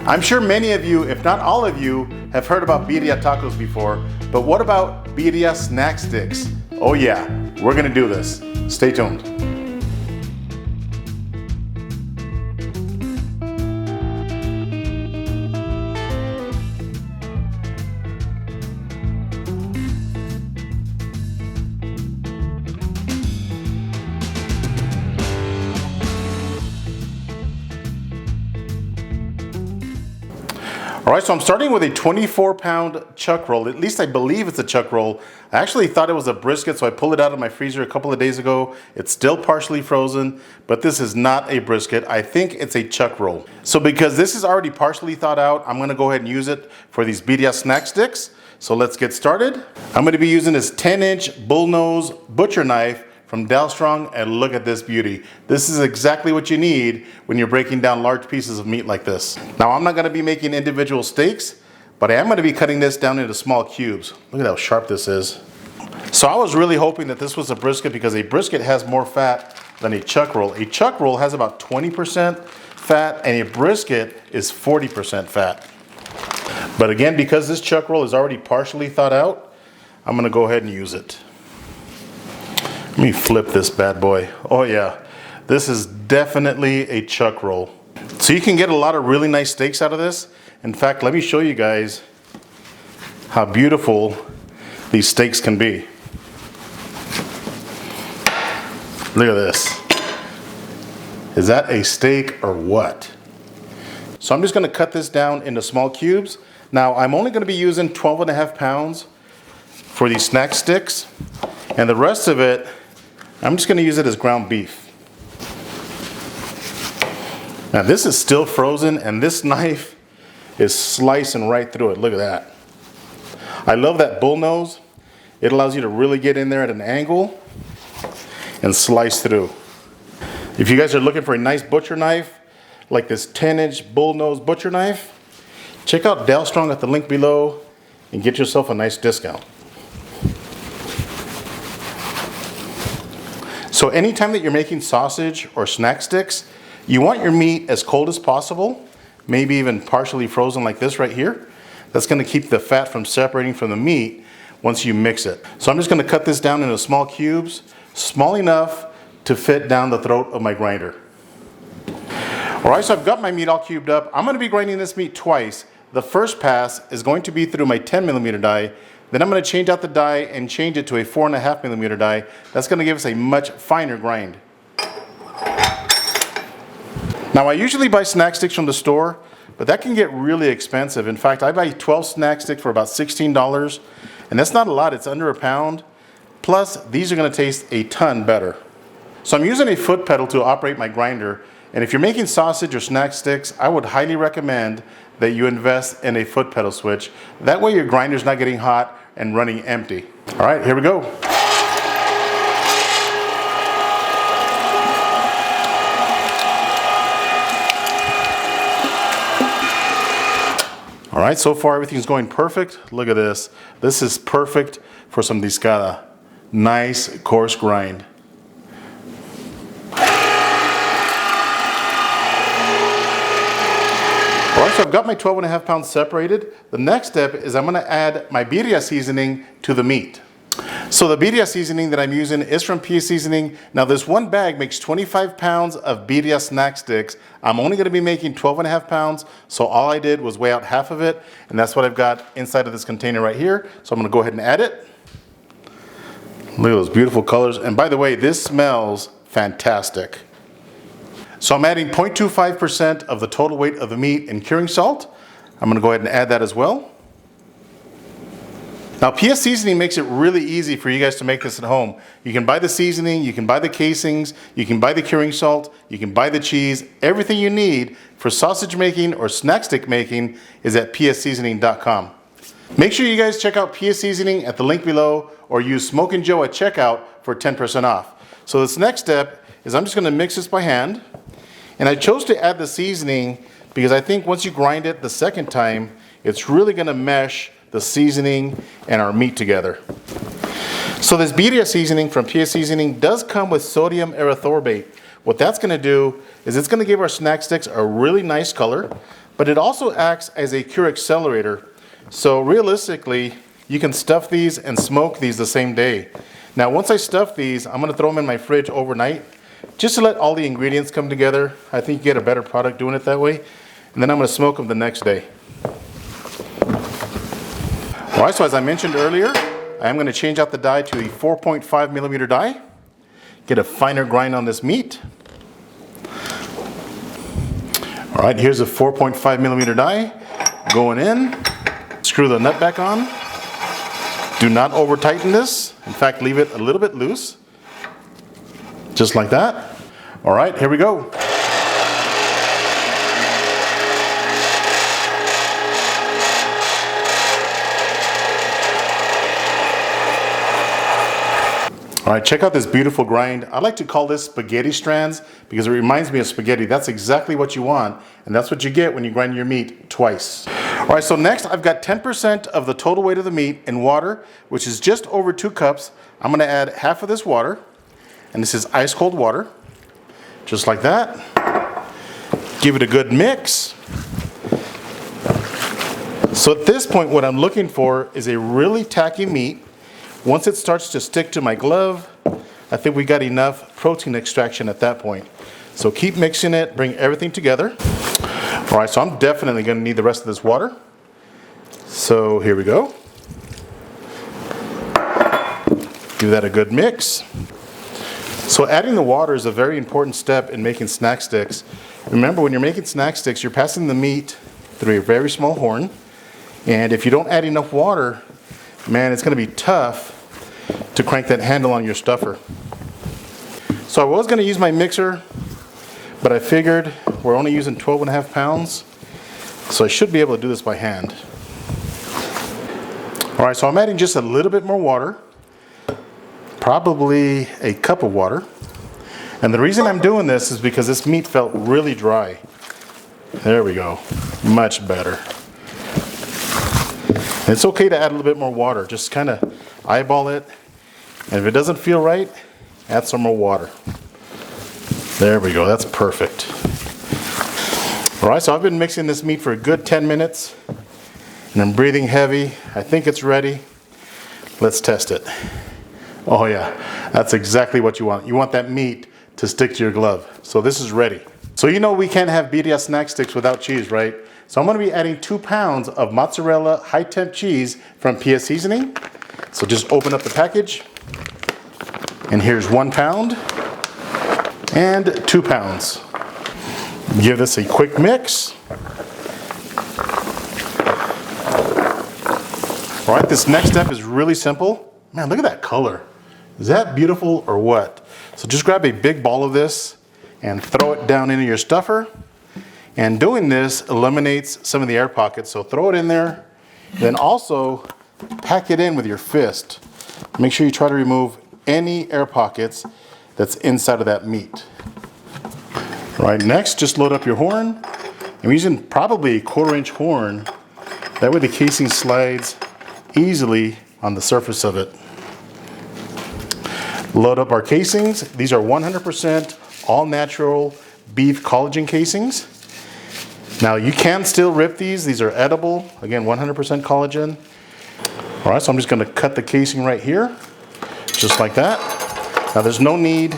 I'm sure many of you, if not all of you, have heard about birria tacos before, but what about birria snack sticks? Oh yeah, we're gonna do this. Stay tuned. All right, so I'm starting with a 24-pound chuck roll. At least I believe it's a chuck roll. I actually thought it was a brisket, so I pulled it out of my freezer a couple of days ago. It's still partially frozen, but this is not a brisket. I think it's a chuck roll. So because this is already partially thawed out, I'm gonna go ahead and use it for these birria snack sticks. So let's get started. I'm gonna be using this 10-inch bullnose butcher knife from Dalstrong, and look at this beauty. This is exactly what you need when you're breaking down large pieces of meat like this. Now, I'm not gonna be making individual steaks, but I am gonna be cutting this down into small cubes. Look at how sharp this is. So I was really hoping that this was a brisket because a brisket has more fat than a chuck roll. A chuck roll has about 20% fat and a brisket is 40% fat. But again, because this chuck roll is already partially thawed out, I'm gonna go ahead and use it. Let me flip this bad boy. Oh yeah, this is definitely a chuck roll. So you can get a lot of really nice steaks out of this. In fact, let me show you guys how beautiful these steaks can be. Look at this. Is that a steak or what? So I'm just gonna cut this down into small cubes. Now I'm only gonna be using 12.5 pounds for these snack sticks, and the rest of it, I'm just gonna use it as ground beef. Now this is still frozen and this knife is slicing right through it. Look at that. I love that bull nose. It allows you to really get in there at an angle and slice through. If you guys are looking for a nice butcher knife, like this 10-inch bull nose butcher knife, check out Dalstrong at the link below and get yourself a nice discount. So anytime that you're making sausage or snack sticks, you want your meat as cold as possible, maybe even partially frozen like this right here. That's gonna keep the fat from separating from the meat once you mix it. So I'm just gonna cut this down into small cubes, small enough to fit down the throat of my grinder. All right, so I've got my meat all cubed up. I'm gonna be grinding this meat twice. The first pass is going to be through my 10mm die. Then I'm gonna change out the die and change it to a 4.5mm die. That's gonna give us a much finer grind. Now I usually buy snack sticks from the store, but that can get really expensive. In fact, I buy 12 snack sticks for about $16, and that's not a lot, it's under a pound. Plus, these are gonna taste a ton better. So I'm using a foot pedal to operate my grinder, and if you're making sausage or snack sticks, I would highly recommend that you invest in a foot pedal switch. That way your grinder's not getting hot and running empty. All right, here we go. All right, so far everything's going perfect. Look at this. This is perfect for some discada. Nice coarse grind. All right, so I've got my 12.5 pounds separated. The next step is I'm gonna add my birria seasoning to the meat. So the birria seasoning that I'm using is from Pia Seasoning. Now this one bag makes 25 pounds of birria snack sticks. I'm only gonna be making 12.5 pounds, so all I did was weigh out half of it, and that's what I've got inside of this container right here. So I'm gonna go ahead and add it. Look at those beautiful colors. And by the way, this smells fantastic. So I'm adding 0.25% of the total weight of the meat in curing salt. I'm gonna go ahead and add that as well. Now Pia Seasoning makes it really easy for you guys to make this at home. You can buy the seasoning, you can buy the casings, you can buy the curing salt, you can buy the cheese. Everything you need for sausage making or snack stick making is at piaseasoning.com. Make sure you guys check out Pia Seasoning at the link below or use Smokin Joe at checkout for 10% off. So this next step is I'm just gonna mix this by hand. And I chose to add the seasoning because I think once you grind it the second time, it's really gonna mesh the seasoning and our meat together. So this birria seasoning from Pia Seasoning does come with sodium erythorbate. What that's gonna do is it's gonna give our snack sticks a really nice color. but it also acts as a cure accelerator. So realistically, you can stuff these and smoke these the same day. Now, once I stuff these, I'm gonna throw them in my fridge overnight just to let all the ingredients come together. I think you get a better product doing it that way. And then I'm gonna smoke them the next day. All right, so as I mentioned earlier, I am gonna change out the die to a 4.5 millimeter die. Get a finer grind on this meat. All right, here's a 4.5 millimeter die going in. Screw the nut back on. Do not over tighten this. In fact, leave it a little bit loose. Just like that. All right, here we go. All right, check out this beautiful grind. I like to call this spaghetti strands because it reminds me of spaghetti. That's exactly what you want, and that's what you get when you grind your meat twice. All right, so next I've got 10% of the total weight of the meat in water, which is just over 2 cups. I'm gonna add half of this water, and this is ice cold water, just like that. Give it a good mix. So at this point, what I'm looking for is a really tacky meat. Once it starts to stick to my glove, I think we got enough protein extraction at that point. So keep mixing it, bring everything together. All right, so I'm definitely gonna need the rest of this water. So here we go. Give that a good mix. So adding the water is a very important step in making snack sticks. Remember, when you're making snack sticks, you're passing the meat through a very small horn. And if you don't add enough water, man, it's gonna be tough to crank that handle on your stuffer. So I was gonna use my mixer, but I figured we're only using 12.5 pounds, so I should be able to do this by hand. All right, so I'm adding just a little bit more water, probably a cup of water. And the reason I'm doing this is because this meat felt really dry. There we go, much better. And it's okay to add a little bit more water. Just kind of eyeball it. And if it doesn't feel right, add some more water. There we go, that's perfect. All right, so I've been mixing this meat for a good 10 minutes. And I'm breathing heavy. I think it's ready. Let's test it. Oh yeah, that's exactly what you want. You want that meat to stick to your glove. So this is ready. So you know we can't have Birria snack sticks without cheese, right? So I'm gonna be adding 2 pounds of mozzarella high temp cheese from PS Seasoning. So just open up the package. And here's 1 pound and 2 pounds. Give this a quick mix. All right, this next step is really simple. Man, look at that color. Is that beautiful or what? So just grab a big ball of this and throw it down into your stuffer. And doing this eliminates some of the air pockets. So throw it in there, then also pack it in with your fist. Make sure you try to remove any air pockets that's inside of that meat. All right, next, just load up your horn. I'm using probably a 1/4-inch horn. That way the casing slides easily on the surface of it. Load up our casings. These are 100% all natural beef collagen casings. Now you can still rip these. These are edible. Again, 100% collagen. All right, so I'm just gonna cut the casing right here, just like that. Now there's no need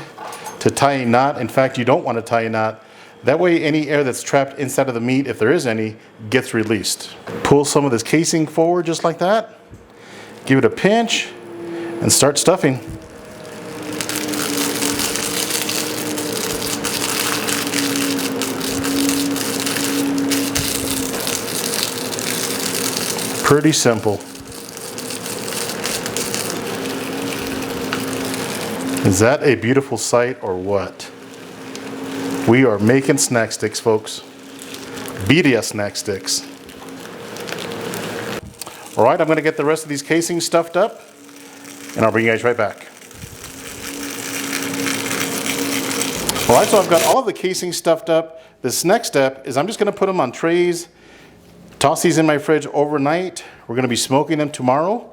to tie a knot. In fact, you don't want to tie a knot. That way any air that's trapped inside of the meat, if there is any, gets released. Pull some of this casing forward just like that. Give it a pinch and start stuffing. Pretty simple. Is that a beautiful sight or what? We are making snack sticks, folks. Birria snack sticks. All right, I'm gonna get the rest of these casings stuffed up and I'll bring you guys right back. All right, so I've got all of the casings stuffed up. This next step is I'm just gonna put them on trays, toss these in my fridge overnight. We're gonna be smoking them tomorrow.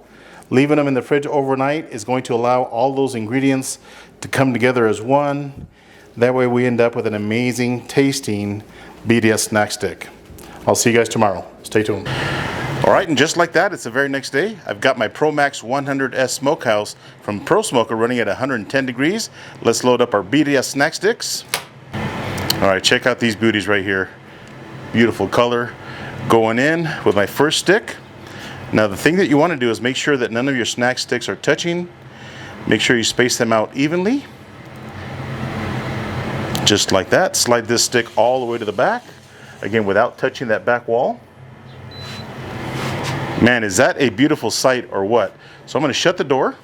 Leaving them in the fridge overnight is going to allow all those ingredients to come together as one. That way we end up with an amazing tasting Birria snack stick. I'll see you guys tomorrow. Stay tuned. All right, and just like that, it's the very next day. I've got my Pro Max 100S Smokehouse from Pro Smoker running at 110 degrees. Let's load up our Birria snack sticks. All right, check out these beauties right here. Beautiful color. Going in with my first stick. Now the thing that you want to do is make sure that none of your snack sticks are touching. Make sure you space them out evenly. Just like that. Slide this stick all the way to the back. Again, without touching that back wall. Man, is that a beautiful sight or what? So I'm going to shut the door.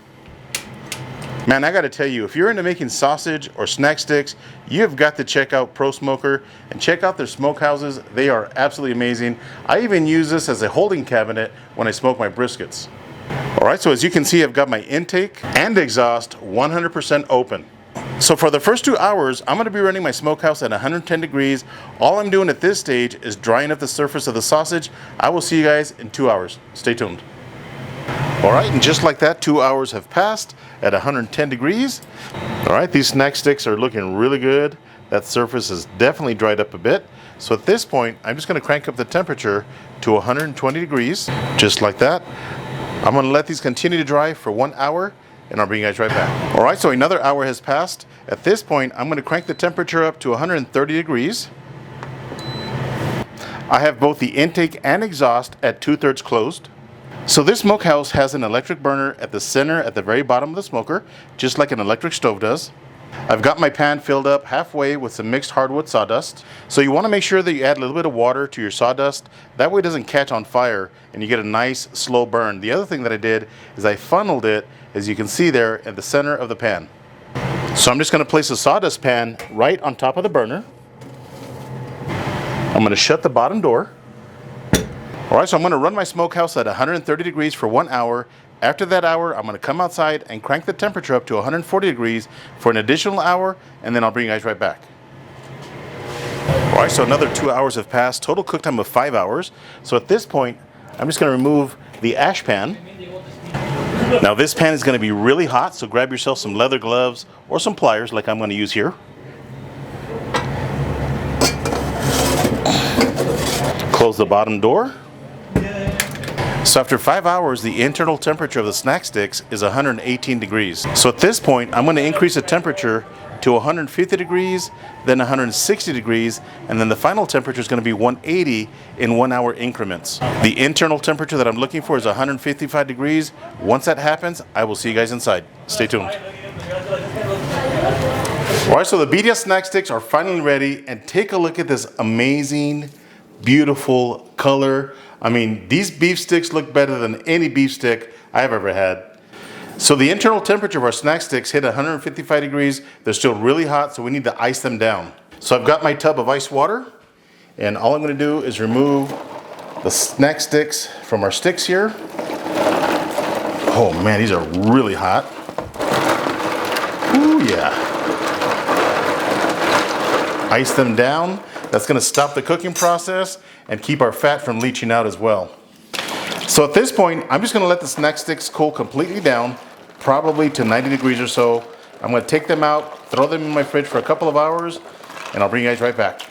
Man, I got to tell you, if you're into making sausage or snack sticks, you have got to check out Pro Smoker and check out their smokehouses. They are absolutely amazing. I even use this as a holding cabinet when I smoke my briskets. All right, so as you can see, I've got my intake and exhaust 100% open. So for the first 2 hours, I'm going to be running my smokehouse at 110 degrees. All I'm doing at this stage is drying up the surface of the sausage. I will see you guys in 2 hours. Stay tuned. All right, and just like that, 2 hours have passed at 110 degrees. All right, these snack sticks are looking really good. That surface is definitely dried up a bit. So at this point, I'm just going to crank up the temperature to 120 degrees, just like that. I'm going to let these continue to dry for 1 hour, and I'll bring you guys right back. All right, so another hour has passed. At this point, I'm going to crank the temperature up to 130 degrees. I have both the intake and exhaust at 2/3 closed. So this smokehouse has an electric burner at the center at the very bottom of the smoker, just like an electric stove does. I've got my pan filled up halfway with some mixed hardwood sawdust. So you want to make sure that you add a little bit of water to your sawdust. That way it doesn't catch on fire and you get a nice slow burn. The other thing that I did is I funneled it, as you can see there, at the center of the pan. So I'm just going to place a sawdust pan right on top of the burner. I'm going to shut the bottom door. All right, so I'm going to run my smokehouse at 130 degrees for 1 hour. After that hour, I'm going to come outside and crank the temperature up to 140 degrees for an additional hour, and then I'll bring you guys right back. All right, so another 2 hours have passed, total cook time of 5 hours. So at this point, I'm just going to remove the ash pan. Now this pan is going to be really hot, so grab yourself some leather gloves or some pliers like I'm going to use here. Close the bottom door. So after 5 hours, the internal temperature of the snack sticks is 118 degrees. So at this point, I'm going to increase the temperature to 150 degrees, then 160 degrees, and then the final temperature is going to be 180 in 1 hour increments. The internal temperature that I'm looking for is 155 degrees. Once that happens, I will see you guys inside. Stay tuned. All right, so the Birria snack sticks are finally ready, and take a look at this amazing, beautiful color. I mean, these beef sticks look better than any beef stick I've ever had. So the internal temperature of our snack sticks hit 155 degrees. They're still really hot, so we need to ice them down. So I've got my tub of ice water, and all I'm going to do is remove the snack sticks from our sticks here. Oh man, these are really hot. Ooh yeah. Ice them down. That's going to stop the cooking process and keep our fat from leaching out as well. So at this point, I'm just going to let the snack sticks cool completely down, probably to 90 degrees or so. I'm going to take them out, throw them in my fridge for a couple of hours, and I'll bring you guys right back.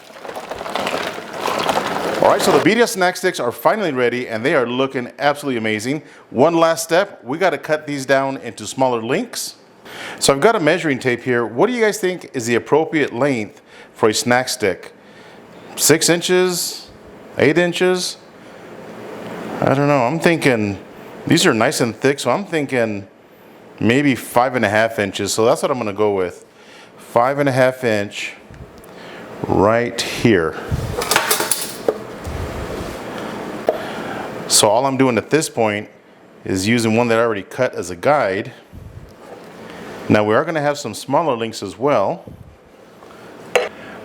All right, so the Birria snack sticks are finally ready, and they are looking absolutely amazing. One last step, we got to cut these down into smaller links. So I've got a measuring tape here. What do you guys think is the appropriate length for a snack stick? 6 inches, 8 inches? I don't know, I'm thinking, these are nice and thick, so I'm thinking maybe 5.5 inches. So that's what I'm gonna go with. 5.5 inch right here. So all I'm doing at this point is using one that I already cut as a guide. Now we are gonna have some smaller links as well.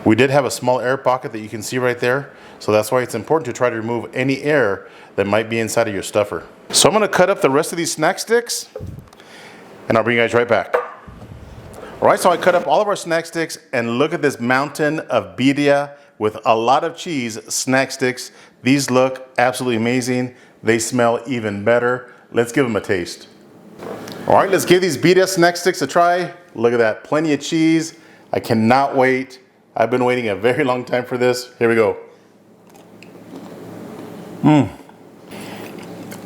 We did have a small air pocket that you can see right there. So that's why it's important to try to remove any air that might be inside of your stuffer. So I'm gonna cut up the rest of these snack sticks, and I'll bring you guys right back. All right, so I cut up all of our snack sticks, and look at this mountain of Birria with a lot of cheese snack sticks. These look absolutely amazing. They smell even better. Let's give them a taste. All right, let's give these Birria snack sticks a try. Look at that, plenty of cheese. I cannot wait. I've been waiting a very long time for this. Here we go.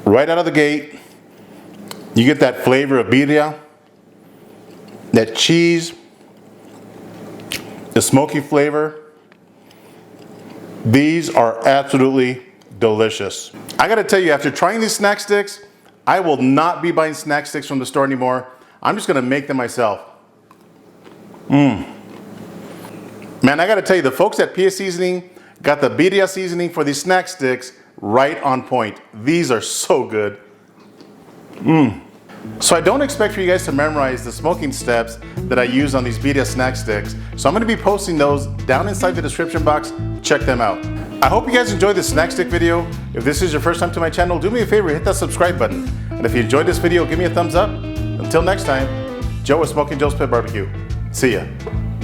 Right out of the gate, you get that flavor of birria, that cheese, the smoky flavor. These are absolutely delicious. I gotta tell you, after trying these snack sticks, I will not be buying snack sticks from the store anymore. I'm just gonna make them myself. Man, I gotta tell you, the folks at PS Seasoning got the birria seasoning for these snack sticks right on point. These are so good. So I don't expect for you guys to memorize the smoking steps that I use on these birria snack sticks. So I'm gonna be posting those down inside the description box. Check them out. I hope you guys enjoyed this snack stick video. If this is your first time to my channel, do me a favor, hit that subscribe button. And if you enjoyed this video, give me a thumbs up. Until next time, Joe with Smokin Joe's Pit BBQ. See ya.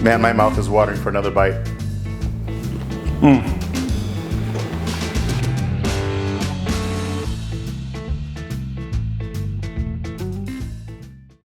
Man, my mouth is watering for another bite.